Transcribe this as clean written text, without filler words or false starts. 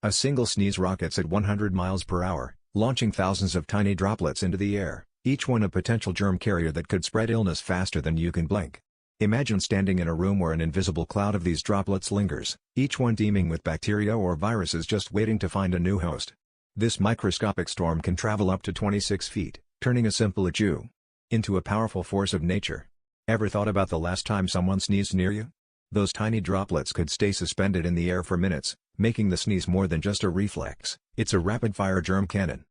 A single sneeze rockets at 100 miles per hour, launching thousands of tiny droplets into the air, each one a potential germ carrier that could spread illness faster than you can blink. Imagine standing in a room where an invisible cloud of these droplets lingers, each one teeming with bacteria or viruses just waiting to find a new host. This microscopic storm can travel up to 26 feet, turning a simple achoo into a powerful force of nature. Ever thought about the last time someone sneezed near you? Those tiny droplets could stay suspended in the air for minutes, making the sneeze more than just a reflex. It's a rapid-fire germ cannon.